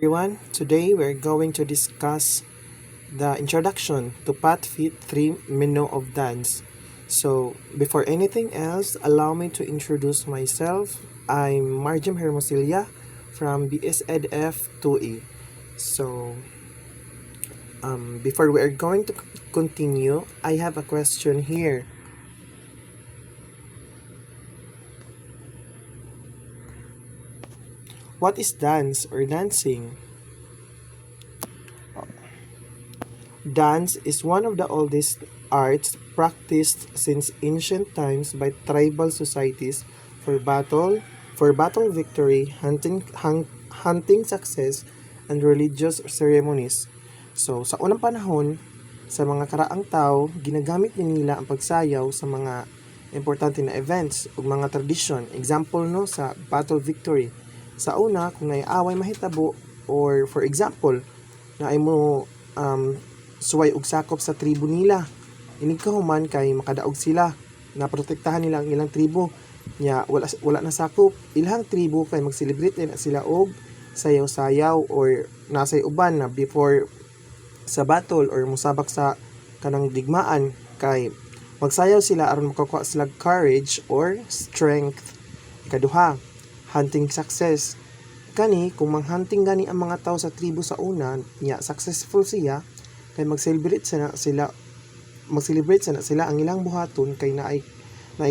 Everyone, today we're going to discuss the introduction to Path Fit 3 menu of dance. So, before anything else, allow me to introduce myself. I'm Marjim Hermosilia from BSEDF 2E. So, before we are going to continue, I have a question here. What is dance or dancing? Dance is one of the oldest arts practiced since ancient times by tribal societies for battle, victory, hunting success, and religious ceremonies. So, sa unang panahon, sa mga karaang tao, ginagamit nila ang pagsayaw sa mga importante na events ug mga tradisyon. Example no sa battle victory. Sa una, kung naiaway mahitabo or for example, na ay mo suway og sakop sa tribo nila. Inig kahuman kay makadaog sila na protektahan nila ang ilang tribo. Nya wala na sakop ilang tribo kay mag-celebrate na sila og sayaw-sayaw or nasay uban na before sa battle or musabak sa kanang digmaan kay magsayaw sila aron makakuha sila courage or strength. Ikaduha, hunting success. Kani kung manghunting gani ang mga tao sa tribo sa una, nya successful siya kay mag-celebrate sana sila ang ilang buhaton kay naay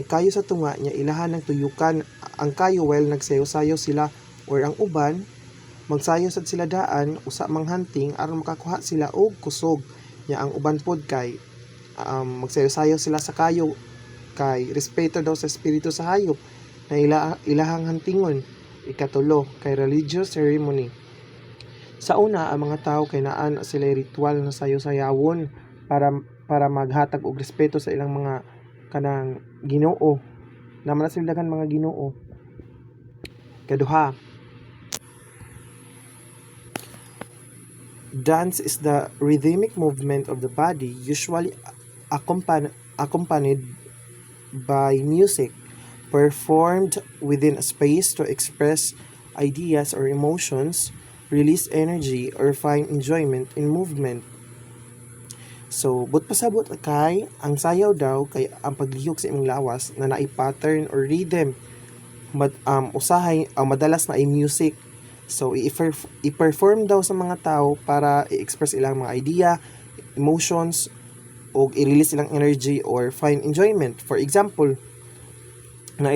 kayo sa tunga nya ilahan ng tuyukan ang kayo while nagsayo-sayo sila or ang uban magsayo sad sila daan usa mang hunting aron makakuha sila og kusog nya ang uban pod kay magsayo-sayo sila sa kayo kay respeto daw sa espiritu sa hayop na ilahang huntingon. Ikatulo, kay religious ceremony. Sa una, ang mga tao kay naan sila ritual na sayo-sayawon para maghatag og respeto sa ilang mga kanang Ginoo. Naman na sila daghang mga Ginoo. Kaduha, dance is the rhythmic movement of the body usually accompanied by music performed within a space to express ideas or emotions, release energy, or find enjoyment in movement. So, but pasabot kay ang sayaw daw kay ang paglihok sa imong lawas na naay pattern or rhythm usahay madalas na ay music. So, i-perform daw sa mga tao para i-express ilang mga idea, emotions, o i-release ilang energy or find enjoyment. For example, na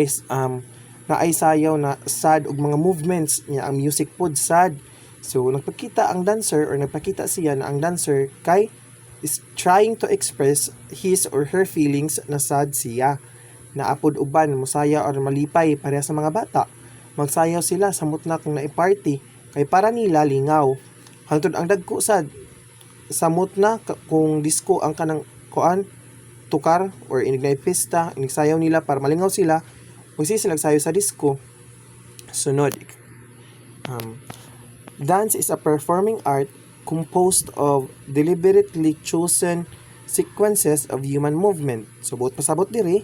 ay sayaw na sad og mga movements niya ang music pod sad. So nagpakita ang dancer or nagpakita siya na ang dancer kay is trying to express his or her feelings na sad siya. Naapod uban mosaya or malipay pareha sa mga bata. Magsayaw sila samot na kung naay-party kay para nila lingaw. Hangtod ang dagko sad samot na kung disco ang kanang kuan tukar or inignay pista, inigsayaw nila para malingaw sila, magsisilagsayaw sa disco. Sunod, dance is a performing art composed of deliberately chosen sequences of human movement. So, buot pasabot diri,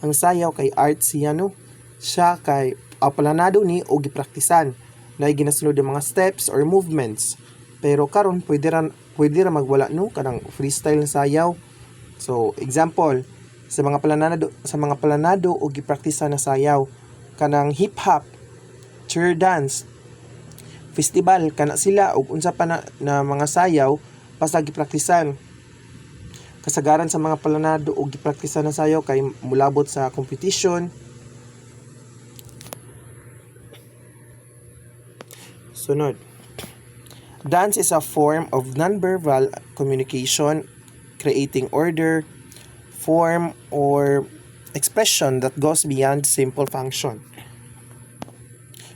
ang sayaw kay art siya no, siya kay planado ni o gipraktisan na ginasunod ang mga steps or movements. Pero karon pwede ra magwala no kanang freestyle na sayaw. So, example, sa mga planado o gipraktisa na sayaw, kanang hip hop, chair dance, festival kana sila ug unsa pa na mga sayaw basta gipraktisan. Kasagaran sa mga planado o gipraktisa na sayaw kay mulabot sa competition. Sunod. Dance is a form of nonverbal communication creating order, form, or expression that goes beyond simple function.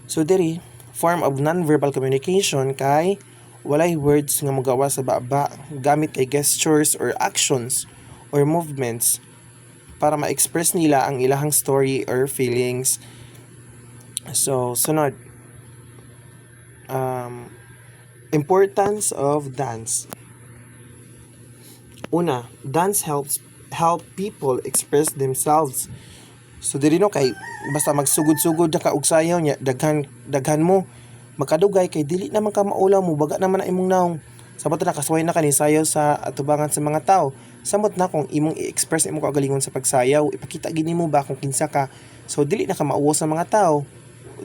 So diri, form of nonverbal communication kay walay words nga mogawa sa baba gamit kay gestures or actions or movements para ma-express nila ang ilahang story or feelings. So, sunod. Importance of dance. Una, dance help people express themselves. So diri no kay basta magsugod-sugod ka og sayaw nya daghan mo makadugay kay dili naman ka maulaw mo baga naman na imong naong. Samot na kasway na kani sayaw sa atubangan sa mga tao. Samot na kung imong i-express imong kaugalingon sa pagsayaw, ipakita gid nimo ba kung kinsa ka. So dili na ka mauwo sa mga tao.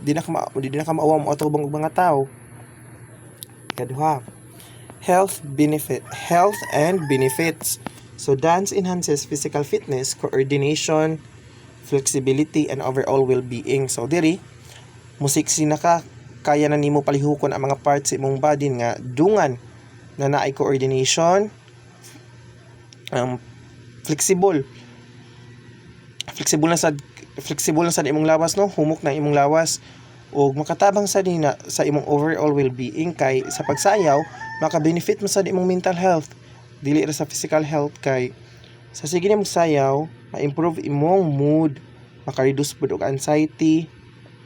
Di na ka maawa mo atubang og mga tao. Ikaduha, health and benefits. So dance enhances physical fitness, coordination, flexibility and overall well-being. So diri musiksi na ka, kaya na nimo palihukon ang mga parts sa imong body nga dungan na naay coordination, flexible flexible na sa imong lawas, no, humok na imong lawas ug makatabang sa dina sa imong overall well-being. Kay sa pagsayaw maka-benefit mo sa imong mental health, dili ra sa physical health. Kay sa sige nimong sayaw ma-improve imong mood, maka-reduce pud og anxiety,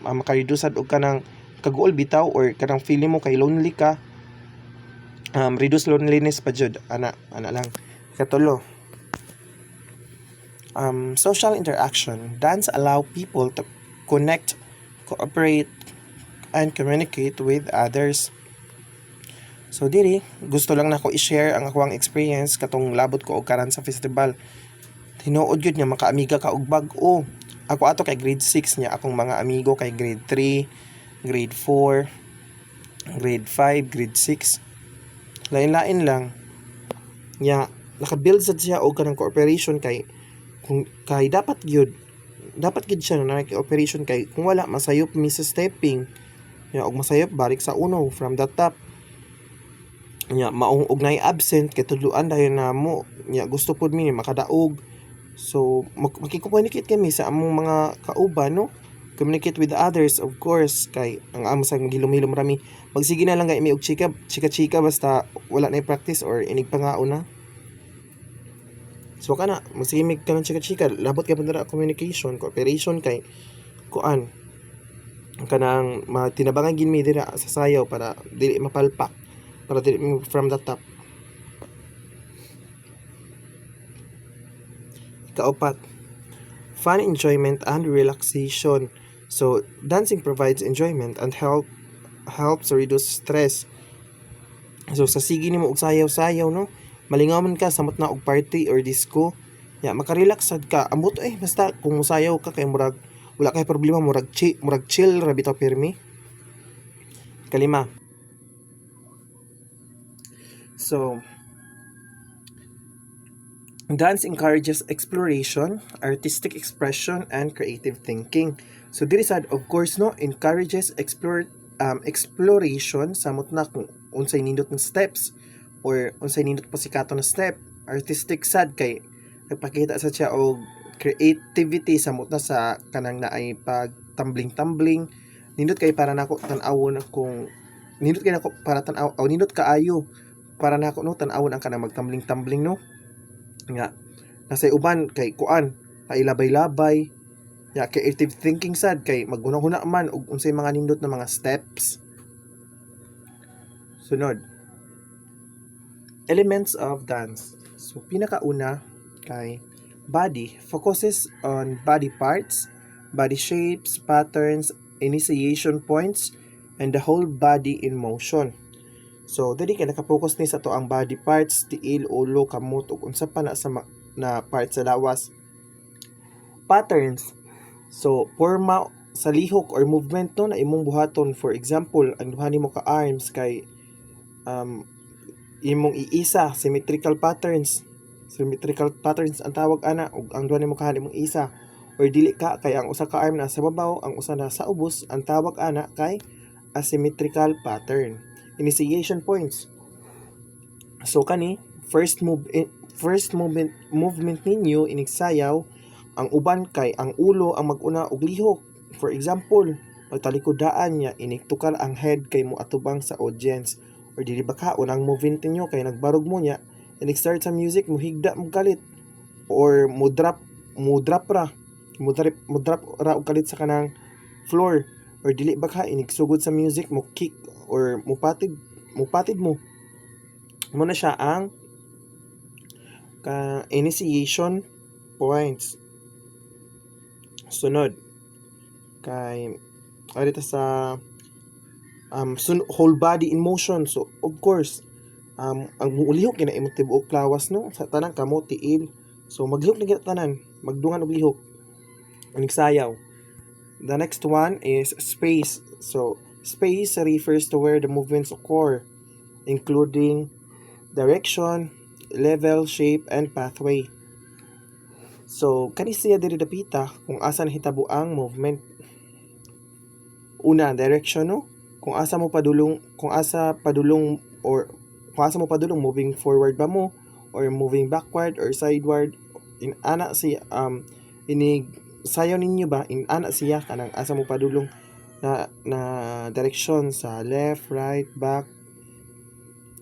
maka-reduce sad og kanang kaguol bitaw or kanang feeling mo kay lonely ka. Reduce loneliness pa jud ana lang. Katulo, social interaction. Dance allow people to connect, cooperate, and communicate with others. So diri, gusto lang nako i-share ang akong experience katong labot ko og karan sa festival. Tinuod gyud nga makaamiga ka og bag-o. Ako ato kay grade 6 niya, akong mga amigo kay grade 3, grade 4, grade 5, grade 6. Lain-lain lang. Nya naka-build sad siya og kanang cooperation kay dapat gyud siya na naki-operation kay kung wala masayop mi sa stepping. Nya og masayop balik sa uno from the top. Nya maong og nay absent kay tudloan dayon namo. Nya gusto pud mi makadaog. So makiko-communicate kami sa among mga kauban, no? Communicate with others, of course, kay ang amo sa gilom-hilom rami. Magsige na lang kay mi og chika basta wala na practice or inig pangaon na. So kana magsige mi kanang chika labot kay pandara communication, cooperation kay kuan kanang matinabangan gid mi dira sa sayaw para dili mapalpak, para dili from the top. Kaupat, fun, enjoyment, and relaxation. So, dancing provides enjoyment and helps reduce stress. So, sa sige nimo og sayaw-sayaw, no? Malingawan ka samot na og party or disco. Ya, makarelax sad ka. Ambot basta kung musayaw ka kay murag wala kay problema, murag chill ra bitaw pirmi. Kalima. So, dance encourages exploration, artistic expression, and creative thinking. So diri sad, of course, no, encourages exploration samot na kung unsay nindot ng steps or unsay nindot pasikato na step. Artistic sad kay nagpakita sa siya og creativity samot na sa kanang naay pag tumbling. Nindot kay para nako tan-awon kung nindot kay nako para tan-aw o nindot kaayo para nako no tan-awon ang kanang magtumbling, no. Nga nasa uban kay kuan pailabay-labay. Ya, creative thinking sad kay maghuna-huna man og unsay mga nindot na mga steps. Sunod, elements of dance. So pinakauna kay body, focuses on body parts, body shapes, patterns, initiation points, and the whole body in motion. So dili kay naka-focus ni sa to ang body parts, tiil, ulo, kamot ug unsa pa na sa na parts sa lawas. Patterns, so forma sa lihok or movement no na imong buhaton. For example, ang duha nimo ka arms kay imong iisa symmetrical patterns ang tawag ana, ug ang duha nimo ka imong isa. Or dili ka kay ang usa ka arm na sa babaw, ang usa na sa ubos, ang tawag ana kay asymmetrical pattern. Initiation points, so kani first movement ninyo inigsayaw. Ang uban kay ang ulo ang mag-una og lihok. For example, pagtalikod-daan niya, iniktukar ang head kay mo atubang sa audience. Or dili ba ka, unang movement ninyo kay nagbarog mo niya, inig-start sa music, muhigda mo galit. Or mo-drop ra og kalit sa kanang floor. Or dili ba ka, inigsugod sa music, mo kick or mupatid mo. Muna siya ang initiation points. Sunod kay arita sa whole body in motion. So of course, ang ulihok kina imong tibuok lawas no sa tanang kamo tiil. So maglihok na gyud tanan, magdungan og lihok. Unig sayaw. The next one is space. So space refers to where the movements occur, including direction, level, shape, and pathway. So kani siya diri dapita kung asa nahitabo ang movement. Una, direction no, kung asa mo padulong or kung asa mo padulong, moving forward ba mo or moving backward or sideward. In ana siya inig sayaw ninyo ba in ana siya kanang asa mo padulong na direction sa left, right, back,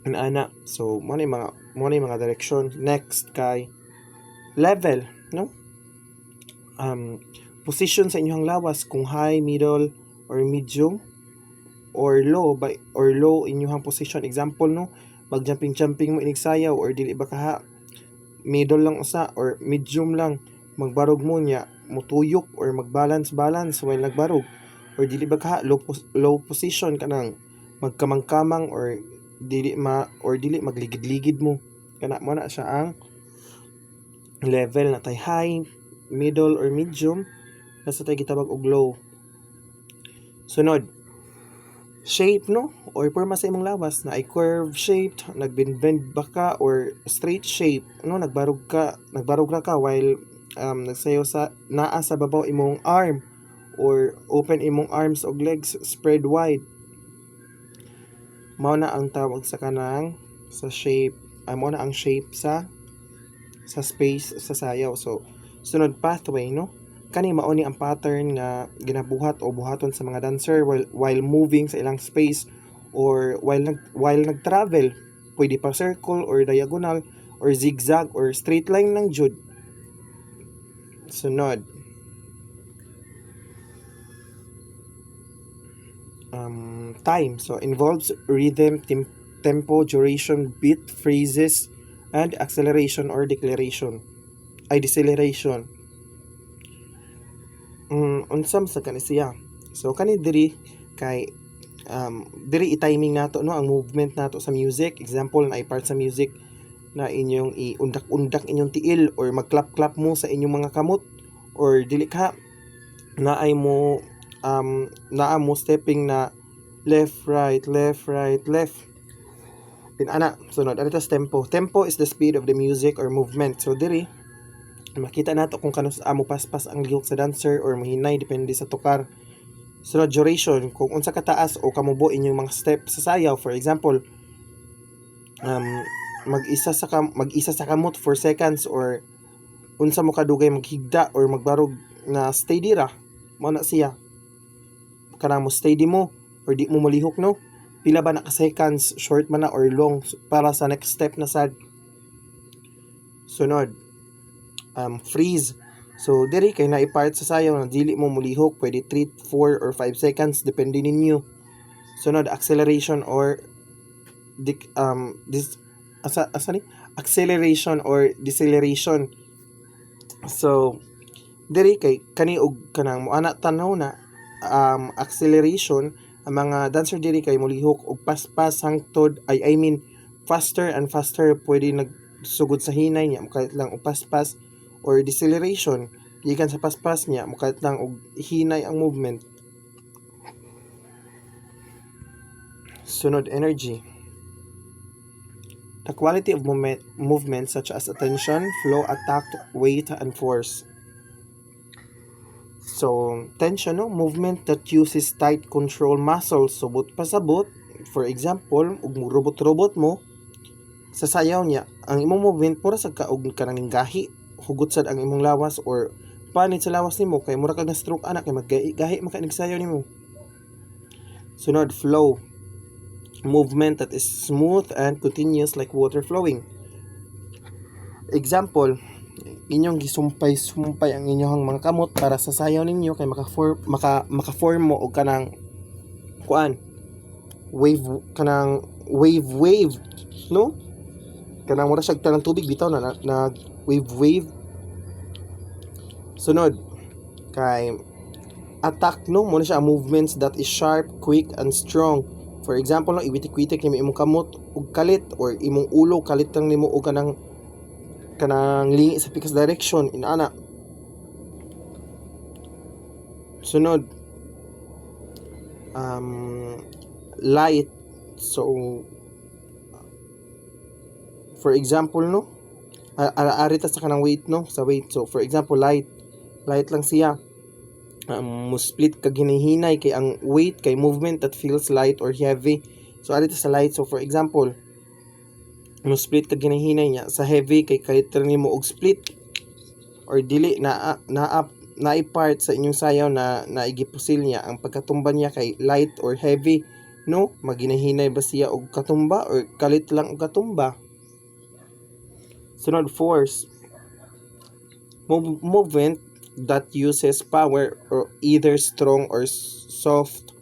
in ana. So mo na yung mga direction. Next kay level no, position sa inyong lawas kung high, middle, or medium, or low inyong position. Example no, mag-jumping mo inig sayaw or dili ba kaha middle lang usa or medium lang, magbarog mo niya mutuyok or magbalance while nagbarog, or dili ba kaha low position kanang magkamang-kamang or dili magligid-ligid mo, kana mo na siya ang level. Na tay high, middle, or medium, nasa tay gitawag og low. Sunod, shape no, or porma sa imong lawas na ay curve shaped, nagbend ba ka, or straight shape no, nagbarog ra ka while nagsayaw sa naa sa babaw imong arm, or open imong arms og legs spread wide. Mao na ang tawag sa kanang sa shape, mao na ang shape sa space sa sayaw. So sunod, pathway no, kani mao ni ang pattern nga ginabuhat o buhaton sa mga dancer while moving sa ilang space or while nag-travel. Pwede pa circle or diagonal or zigzag or straight line lang jud. Sunod, time. So involves rhythm, tempo, duration, beat, phrases, and acceleration or deceleration. Unsam sa kani siya. So kani diri kay diri i-timing nato no ang movement nato sa music. Example na part sa music na inyong iundak-undak inyong tiil or magklap-klap mo sa inyong mga kamot, or dili ka naa mo stepping na left right left. Then ana sunod adto tempo. Tempo is the speed of the music or movement. So diri makita nato kung kanus amo paspas ang lihok sa dancer or mahinay depende sa tukar. Sunod, duration, kung unsa kataas o kamubo inyong mga step sa sayaw. For example, mag-isa sa kamot for seconds, or unsa mo kadugay maghigda or magbarog na stay dira, mao na siya kanang mo steady mo or di mo malihok no, pila ba na ka seconds, short man na or long para sa next step na sad. Sunod, freeze. So diri kay na i-part sa sayaw na dili mo mulihok, pwede 3, 4 or 5 seconds depende ninyo. Sunod, acceleration or acceleration or deceleration. So diri kay kani og kanang mo ana tanaw na acceleration, ang mga dancer diri kay mulihok og paspas hangtod I mean faster and faster, pwede nagsugod sa hinay niya mukait lang og paspas, or deceleration gikan sa paspas niya mukait lang og hinay ang movement. Sunod, energy. The quality of movement such as attention, flow, attack, weight, and force. So, tension, no? Movement that uses tight control muscles. Subot pasabot. For example, ug robot-robot mo, sa sayaw niya, ang imong movement pura sa kaog kanang gahi, hugot sad ang imong lawas or panit sa lawas nimo kay mura kag na stroke anak kay maggahi maka nagsayaw nimo. Sunod, flow. Movement that is smooth and continuous like water flowing. Example, inyong gisumpay-sumpay ang inyong mga kamot para sa sayaw ninyo kay maka-form mo og kanang wave no, kanang mura siya tanang tubig bitaw na wave. Sunod kay attack no, muna siya movements that is sharp, quick, and strong. For example, no, iwitik-witik nimo imong kamot ug kalit, or imong ulo kalit lang nimo og kanang lingi sa pikas direction inana. Sunod, light. So for example, no, ari ta sa kanang weight, no, sa weight. So for example, light lang siya. Mo split kag hinahinay kay ang weight kay movement that feels light or heavy. So ari ta sa light. So for example, mo split kag hinahinay niya sa heavy kay kalit ra nimo og split or dili na part sa inyong sayaw na naigipusil niya ang pagkatumba niya kay light or heavy, no, maginahinay ba siya og katumba or kalit lang og katumba. Sunod, force. Movement that uses power or either strong or soft.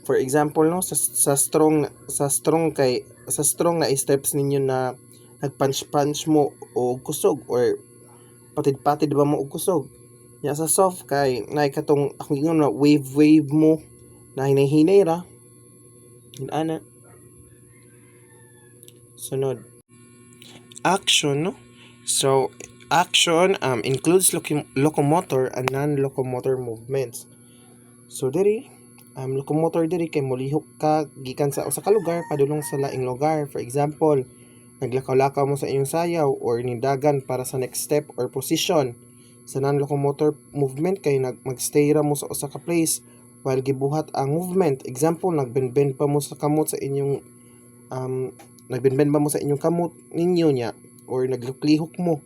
For example, no, sa strong na steps ninyo na nagpunch mo o kusog, or patid-patid ba mo og kusog. Nya sa soft kay nay katong akong ingon na wave mo na hinay-hinay ra. Ana. Sunod, action, no? So action includes locomotor and non-locomotor movements. So diri, locomotor diri kay molihok ka gikan sa usa ka lugar padulong sa laing lugar. For example, naglakaw-lakaw mo sa inyong sayaw or nindagan para sa next step or position. Sa non-locomotor movement kay magstay ra mo sa usa ka place while gibuhat ang movement. Example, nagbend-bend pa mo sa kamot sa inyong nagbend-bend ba mo sa inyong kamot ninyo niya, or naglihok mo,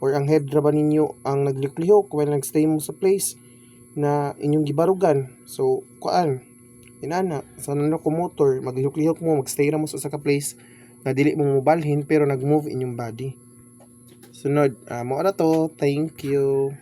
or ang head ra ba ninyo ang naglihok while nagstay mo sa place na inyong gibarugan. So kuan inana sa non-locomotor, maglihok-lihok mo, magstay ra mo sa usa ka place na dili mo mobalhin pero nag-move inyong body. Sunod, mo na to. Thank you.